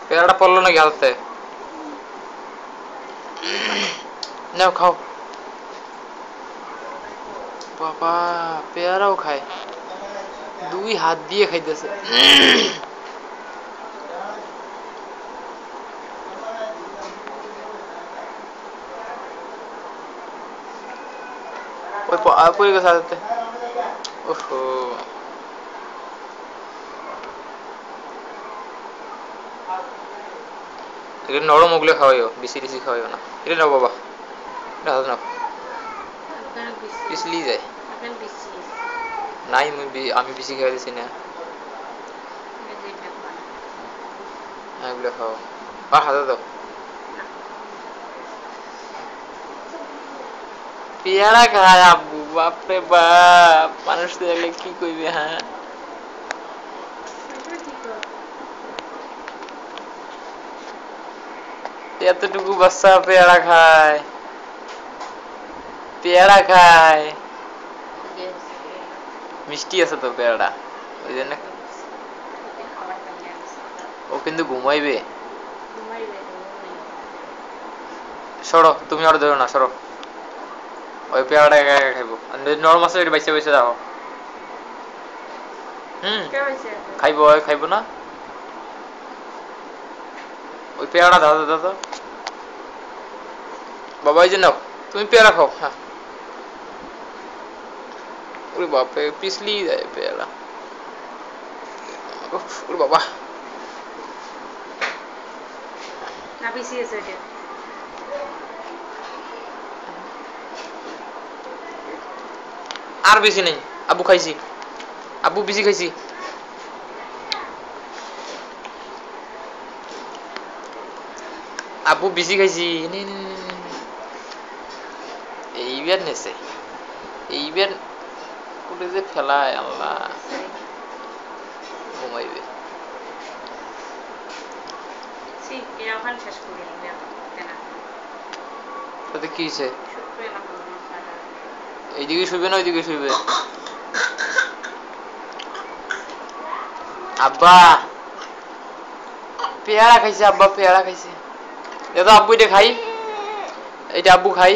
পেয়ারাটা পড়লো নাকি হাতে? নাও খাও। বাবা পেয়ারাও খায়, দুই হাত দিয়ে খাইতেছে। ওই পড়ে গেছে হাতে। ওহো, এগুলো নরম, ওগুলো খাওয়াইও, বেশি বেশি খাওয়াইও না। এটা নাও বাবা, এটা হাতে নাও, পিছলি যায়। নাই আমি বেশি খাওয়াই দিছি না। হ্যাঁ এগুলো খাও, আর হাতে দাও। পেয়ারা খায় আব্বু, বাপরে বাপ, মানুষ দেখলে কি কইবে? হ্যাঁ এতটুকু বাচ্চা পেয়ারা খায়, পেয়ারা খায়। মিষ্টি আছে তো পেয়ারাটা, ওই জন্য। ও কিন্তু ঘুমাইবে। সরো, তুমি আর ধরো না, সরো। ওই পেয়ারাটা একা একা খাইবো, নরম আছে ওইটা বাইসে বাইসে যাও। খাইবো, খাইবো না? ওই পেয়ারাটা দাও দাও দাও বাবা, এই যে নাও, তুমি পেয়ারা খাও। হ্যাঁ, ওরে বাপরে, পিছলি যায় পেয়ারা। ওরে বাবা, আর বেশি নেই। আব্বু খাইছি, আব্বু বেশি খাইছি। আব্বু বেশি খাইছি। এইবার নেছে, এইবার কোটে যে ফেলায় আল্লাহ, ঘুমাইবে। তাতে কি হয়েছে? এইদিকে শুইবে না ওইদিকে শুইবে? আব্বা পেয়ারা খাইছে, আব্বা পেয়ারা খাইছে। এটা আব্বু, এটা খাই, এটা আব্বু খাই,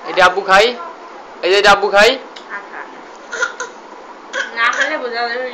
এটা আব্বু খাই, এই যে এটা আব্বু খাই। না খেলে বোঝা যাবে।